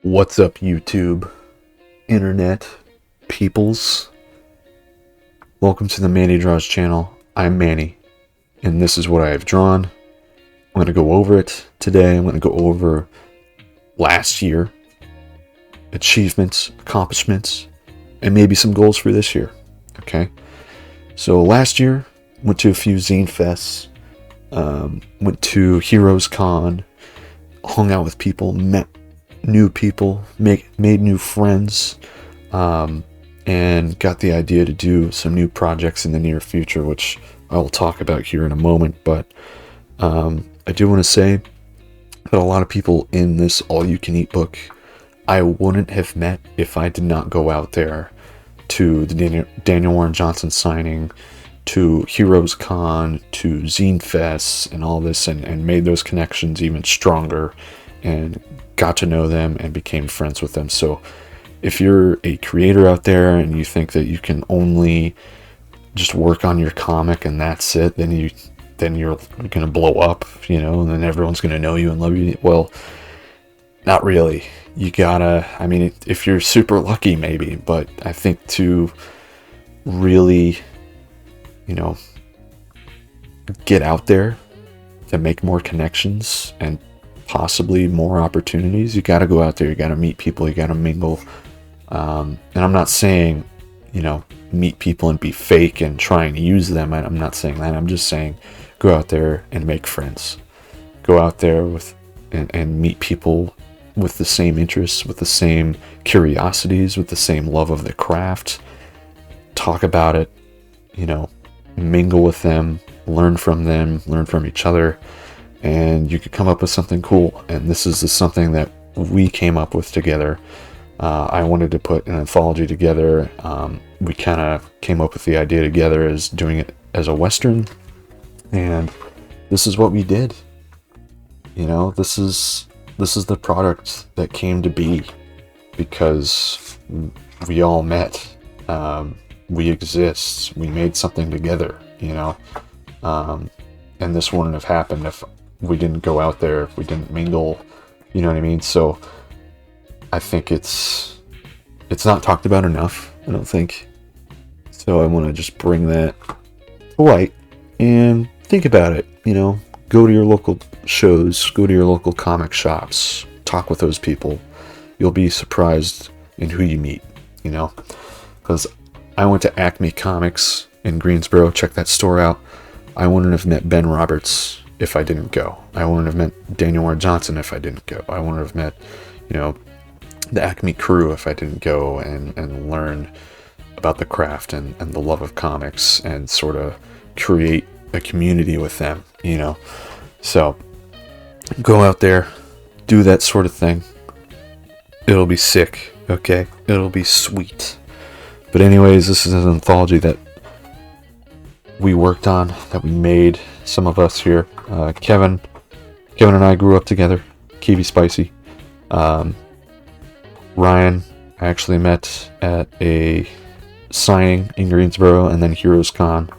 What's up, YouTube, internet, peoples? Welcome to the Manny Draws channel. I'm Manny, and this is what I have drawn. I'm going to go over it today. I'm going to go over last year, achievements, accomplishments, and maybe some goals for this year. Okay? So last year, went to a few zine fests, went to Heroes Con, hung out with people, met new people, made new friends, and got the idea to do some new projects in the near future, which I will talk about here in a moment. But I do want to say that a lot of people in this all-you-can-eat book I wouldn't have met if I did not go out there to the Daniel Warren Johnson signing, to Heroes Con, to Zine Fests, and all this, and made those connections even stronger, and got to know them and became friends with them. So if you're a creator out there and you think that you can only just work on your comic and that's it, then you're gonna blow up, and then everyone's gonna know you and love you. Well, not really. You gotta, if you're super lucky, maybe, but I think to really, get out there, to make more connections and possibly more opportunities, you got to go out there, you got to meet people, you got to mingle. And I'm not saying, meet people and be fake and try and use them. I'm not saying that. I'm just saying go out there and make friends. Go out there and meet people with the same interests, with the same curiosities, with the same love of the craft. Talk about it, mingle with them, learn from each other, and you could come up with something cool. And this is something that we came up with together. I wanted to put an anthology together. We kind of came up with the idea together as doing it as a Western, and this is what we did. This is the product that came to be because we all met. We exist. We made something together, and this wouldn't have happened if we didn't go out there, if we didn't mingle, you know what I mean? So I think it's not talked about enough, I don't think. So I want to just bring that to light and think about it, go to your local shows, go to your local comic shops, talk with those people. You'll be surprised in who you meet, because I went to Acme Comics in Greensboro. Check that store out. I wouldn't have met Ben Roberts if I didn't go. I wouldn't have met Daniel Warren Johnson if I didn't go. I wouldn't have met, the Acme crew if I didn't go and learn about the craft and the love of comics and sort of create a community with them, So go out there, do that sort of thing. It'll be sick, okay? It'll be sweet. But anyways, this is an anthology that we worked on, that we made, some of us here. Kevin and I grew up together, Kiwi Spicy. Ryan, I actually met at a signing in Greensboro and then Heroes Con.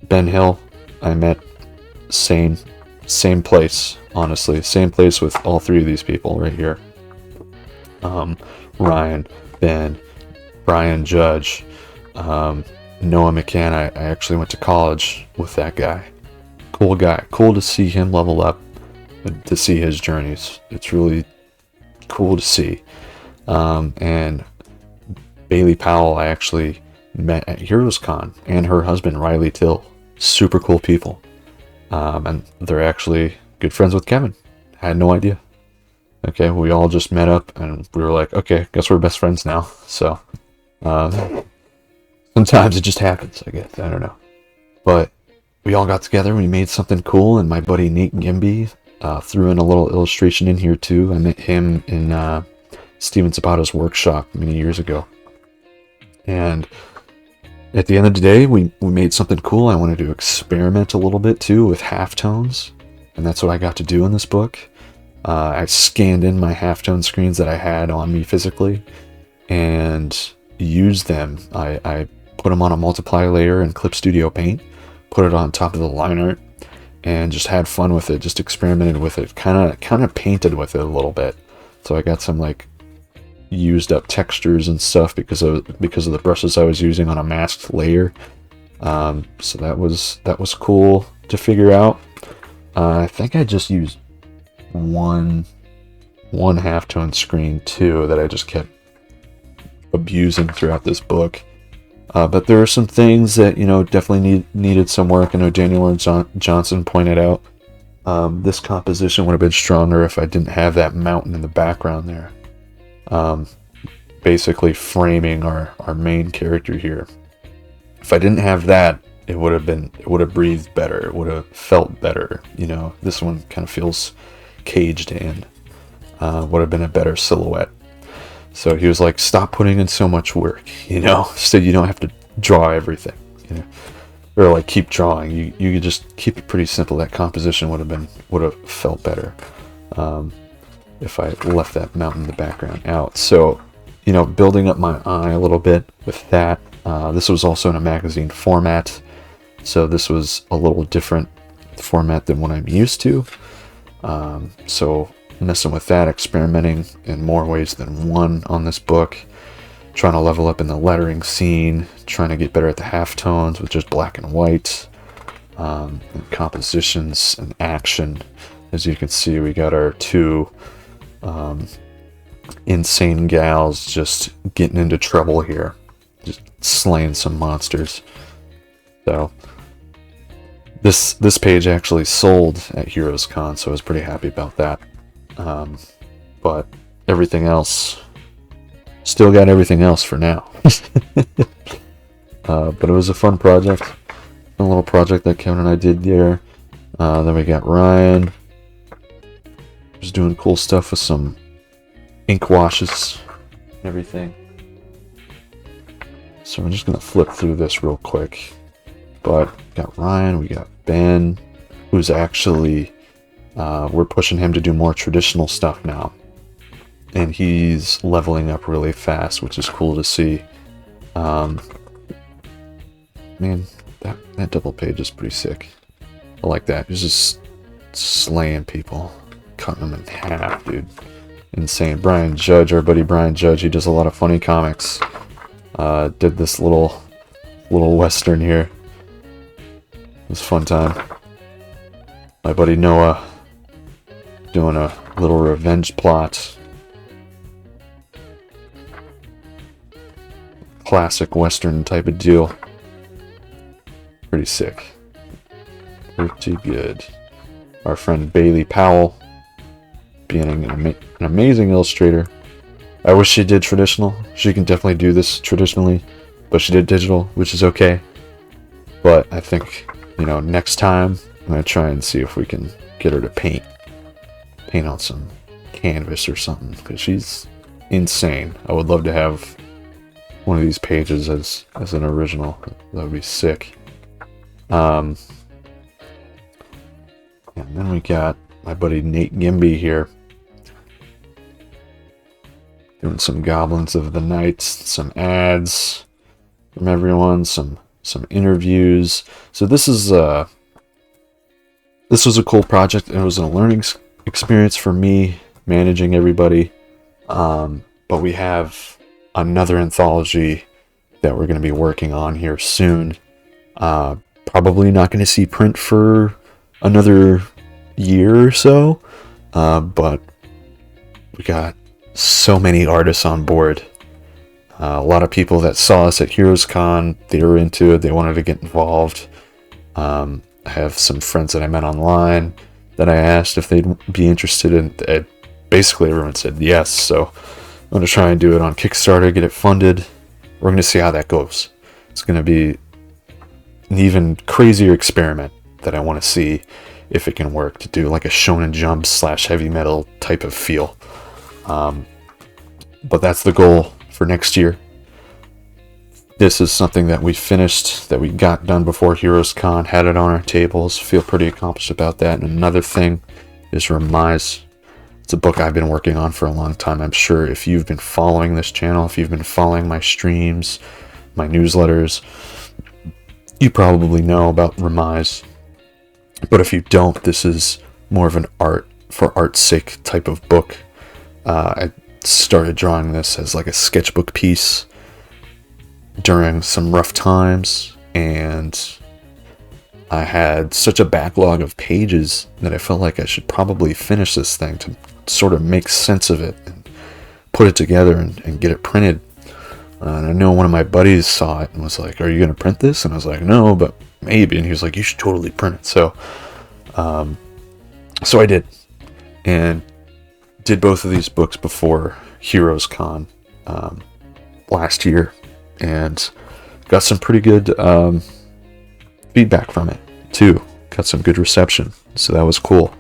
Ben Hill, I met same place, honestly. Same place with all three of these people right here. Ryan, Ben, Brian Judge, Noah McCann. I actually went to college with that guy. Cool guy. Cool to see him level up, to see his journeys. It's really cool to see. And Bailey Powell, I actually met at Heroes Con, and her husband Riley Till. Super cool people. And they're actually good friends with Kevin. I had no idea. Okay, we all just met up and we were like, okay, guess we're best friends now. So sometimes it just happens, I guess. I don't know. But we all got together, we made something cool, and my buddy Nate Gimby threw in a little illustration in here too. I met him in Steven Zapata's workshop many years ago. And at the end of the day, we made something cool. I wanted to experiment a little bit too with halftones, and that's what I got to do in this book. I scanned in my halftone screens that I had on me physically and used them. I put them on a multiply layer in Clip Studio Paint, put it on top of the line art, and just had fun with it, just experimented with it, kind of painted with it a little bit. So I got some like used up textures and stuff because of the brushes I was using on a masked layer. So that was cool to figure out. I think I just used one halftone screen too that I just kept abusing throughout this book. But there are some things that, you know, definitely needed some work. I know Daniel Johnson pointed out this composition would have been stronger if I didn't have that mountain in the background there, basically framing our main character here. If I didn't have that, it would have breathed better. It would have felt better. You know, this one kind of feels caged in. Would have been a better silhouette. So he was like, stop putting in so much work, you know, so you don't have to draw everything, you know, or like keep drawing. You could just keep it pretty simple. That composition would have felt better if I left that mountain in the background out. So, you know, building up my eye a little bit with that. This was also in a magazine format, so this was a little different format than what I'm used to. So messing with that, experimenting in more ways than one on this book, trying to level up in the lettering scene, trying to get better at the halftones with just black and white, and compositions and action. As you can see, we got our two insane gals just getting into trouble here, just slaying some monsters. So this page actually sold at Heroes Con, so I was pretty happy about that. But everything else, still got everything else for now. But it was a fun project, a little project that Kevin and I did there. Then we got Ryan, who's doing cool stuff with some ink washes and everything. So I'm just gonna flip through this real quick. But we got Ryan, we got Ben, who's actually we're pushing him to do more traditional stuff now, and he's leveling up really fast, which is cool to see. Man, that double page is pretty sick. I like that. He's just slaying people, cutting them in half, dude. Insane. Brian Judge, our buddy Brian Judge, he does a lot of funny comics. Did this little western here. It was a fun time. My buddy Noah doing a little revenge plot. Classic western type of deal. Pretty sick. Pretty good. Our friend Bailey Powell, being an amazing illustrator. I wish she did traditional. She can definitely do this traditionally, but she did digital, which is okay. But I think, you know, next time I'm gonna try and see if we can get her to paint on some canvas or something, because she's insane. I would love to have one of these pages as an original. That would be sick. And then we got my buddy Nate Gimby here, doing some Goblins of the Night, some ads from everyone, some interviews. So this was a cool project, and it was a learning experience for me, managing everybody. But we have another anthology that we're going to be working on here soon. Probably not going to see print for another year or so, but we got so many artists on board. A lot of people that saw us at Heroes Con, they were into it, they wanted to get involved. I have some friends that I met online that I asked if they'd be interested in it. Basically everyone said yes, so I'm going to try and do it on Kickstarter, get it funded. We're going to see how that goes. It's going to be an even crazier experiment that I want to see if it can work, to do like a Shonen Jump / heavy metal type of feel. But that's the goal for next year. This is something that we finished, that we got done before Heroes Con, had it on our tables, feel pretty accomplished about that. And another thing is Remise. It's a book I've been working on for a long time. I'm sure if you've been following this channel, if you've been following my streams, my newsletters, you probably know about Remise. But if you don't, this is more of an art for art's sake type of book. I started drawing this as like a sketchbook piece during some rough times, and I had such a backlog of pages that I felt like I should probably finish this thing to sort of make sense of it and put it together and get it printed. And I know one of my buddies saw it and was like, "Are you going to print this?" And I was like, "No, but maybe." And he was like, "You should totally print it." So I did, and did both of these books before Heroes Con last year, and got some pretty good feedback from it too. Got some good reception, so that was cool.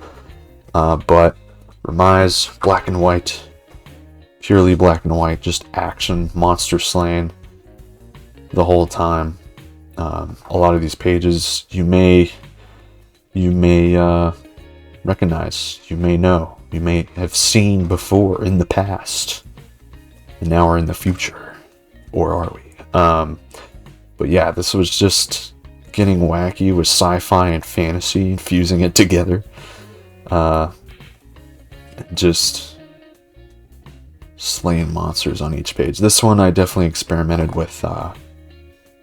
But Remise, black and white, purely black and white, just action, monster slaying the whole time. A lot of these pages you may recognize, you may know, you may have seen before in the past, and now we're in the future, or are we? But yeah, this was just getting wacky with sci-fi and fantasy, and fusing it together. Just slaying monsters on each page. This one I definitely experimented with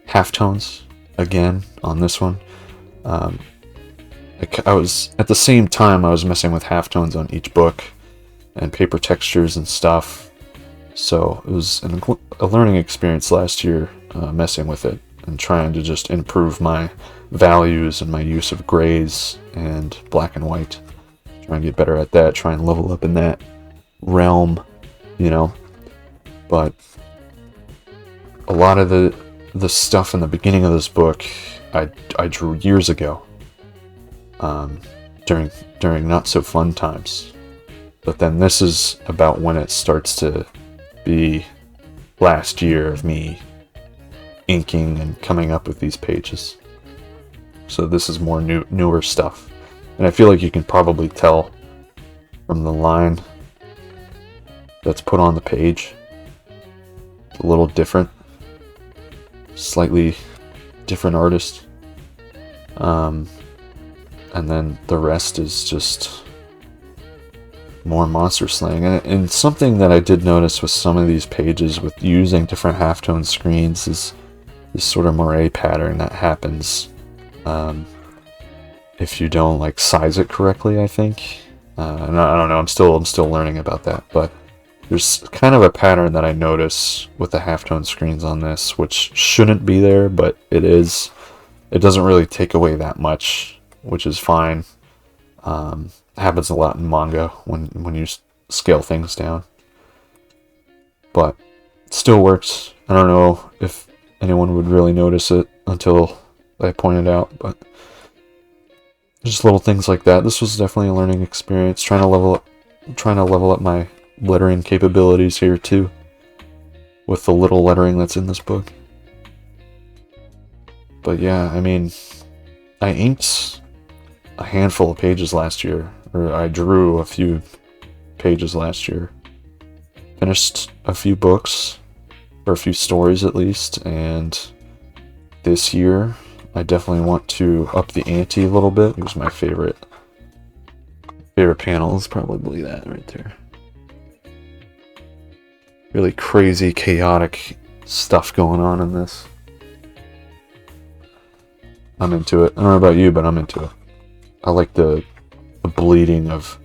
halftones again on this one. I was at the same time I was messing with halftones on each book and paper textures and stuff. So it was a learning experience last year, messing with it and trying to just improve my values and my use of grays and black and white. Try and get better at that, try and level up in that realm, you know. But a lot of the stuff in the beginning of this book I drew years ago, during not so fun times. But then this is about when it starts to be last year of me inking and coming up with these pages. So this is more newer stuff. And I feel like you can probably tell from the line that's put on the page. It's a little different. Slightly different artist. And then the rest is just more monster slaying. And something that I did notice with some of these pages with using different halftone screens is this sort of moire pattern that happens if you don't like size it correctly, I think. And I don't know, I'm still learning about that, but there's kind of a pattern that I notice with the halftone screens on this, which shouldn't be there, but it is. It doesn't really take away that much, which is fine. Happens a lot in manga when you scale things down, but it still works. I don't know if anyone would really notice it until I point it out, but just little things like that. This was definitely a learning experience, trying to level up my lettering capabilities here too, with the little lettering that's in this book. But yeah, I mean, I inked a handful of pages last year, or I drew a few pages last year. Finished a few books, or a few stories at least, and this year I definitely want to up the ante a little bit. It was my favorite panel is probably that right there. Really crazy, chaotic stuff going on in this. I'm into it. I don't know about you, but I'm into it. I like the bleeding of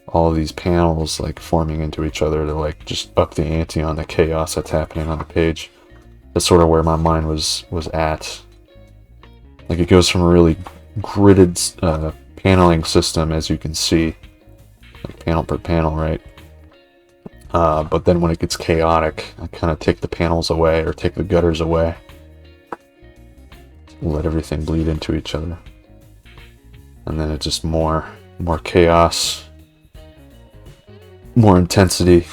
all of these panels like forming into each other to like just up the ante on the chaos that's happening on the page. That's sort of where my mind was at. Like it goes from a really gridded paneling system, as you can see, like panel per panel, right? But then when it gets chaotic, I kind of take the panels away or take the gutters away. Let everything bleed into each other. And then it's just more chaos, more intensity.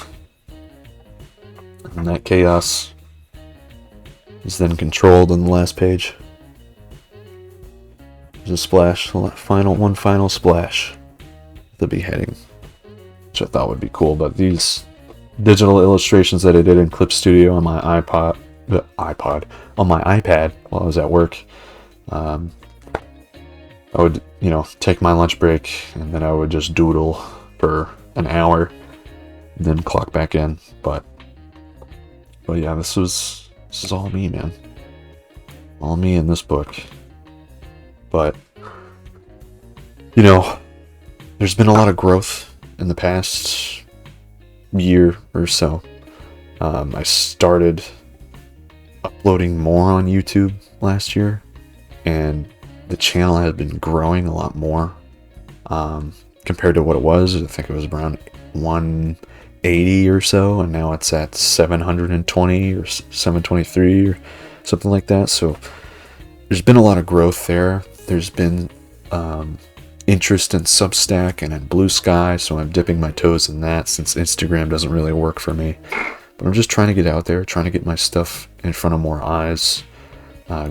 And that chaos is then controlled on the last page. There's a splash, one final splash at the beheading, which I thought would be cool. But these digital illustrations that I did in Clip Studio on my on my iPad while I was at work, I would, take my lunch break and then I would just doodle for an hour and then clock back in. But yeah, this is all me, man. All me in this book. But there's been a lot of growth in the past year or so. I started uploading more on YouTube last year, and the channel has been growing a lot more compared to what it was. I think it was around 180 or so, and now it's at 720 or 723 or something like that. So there's been a lot of growth there. There's been interest in Substack and in Blue Sky, so I'm dipping my toes in that since Instagram doesn't really work for me. But I'm just trying to get out there, trying to get my stuff in front of more eyes,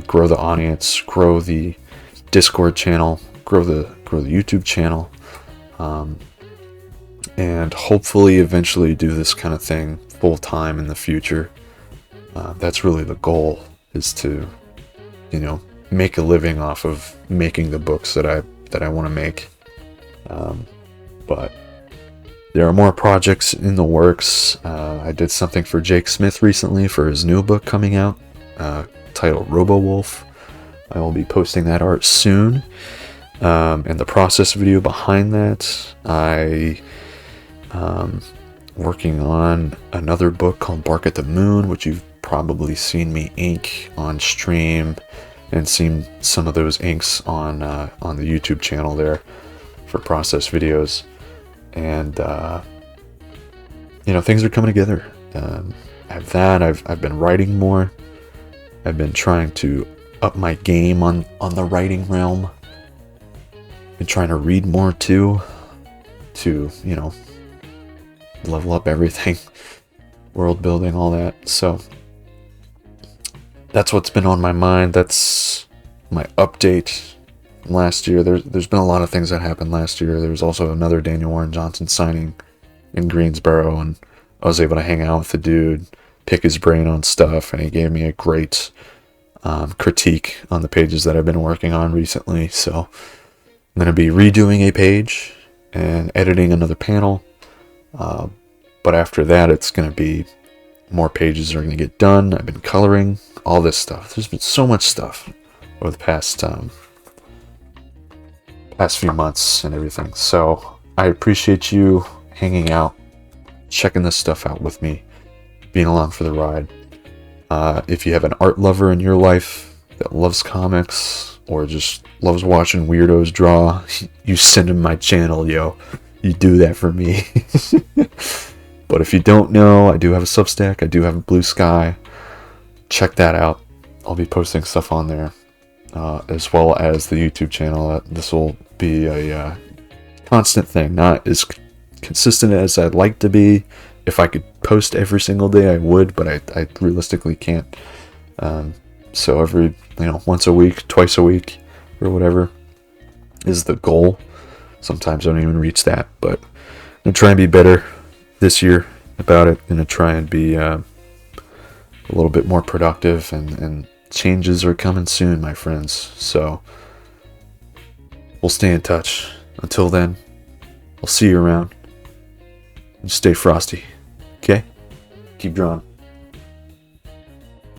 grow the audience, grow the Discord channel, grow the YouTube channel, and hopefully eventually do this kind of thing full time in the future. That's really the goal, is to make a living off of making the books that I want to make. But there are more projects in the works. I did something for Jake Smith recently for his new book coming out, titled Robo-Wolf. I will be posting that art soon. And the process video behind that, I working on another book called Bark at the Moon, which you've probably seen me ink on stream, and seen some of those inks on the YouTube channel there for process videos. And things are coming together. I have that. I've been writing more. I've been trying to up my game on the writing realm. Been trying to read more too, to level up everything, world building, all that. So that's what's been on my mind. That's my update from last year. There's been a lot of things that happened last year. There was also another Daniel Warren Johnson signing in Greensboro, and I was able to hang out with the dude, pick his brain on stuff, and he gave me a great critique on the pages that I've been working on recently. So I'm going to be redoing a page and editing another panel. But after that, it's going to be more pages are going to get done. I've been coloring, all this stuff. There's been so much stuff over the past few months and everything. So I appreciate you hanging out, checking this stuff out with me, being along for the ride. If you have an art lover in your life that loves comics or just loves watching weirdos draw, you send them my channel, yo. You do that for me. But if you don't know, I do have a Substack. I do have a Blue Sky. Check that out. I'll be posting stuff on there, as well as the YouTube channel. This will be a constant thing, not as consistent as I'd like to be. If I could post every single day, I would, but I realistically can't. So every, once a week, twice a week, or whatever is the goal. Sometimes I don't even reach that, but I'm going to try and be better this year about it. I'm going to try and be a little bit more productive, and changes are coming soon, my friends. So we'll stay in touch. Until then, I'll see you around. And stay frosty. Okay? Keep drawing.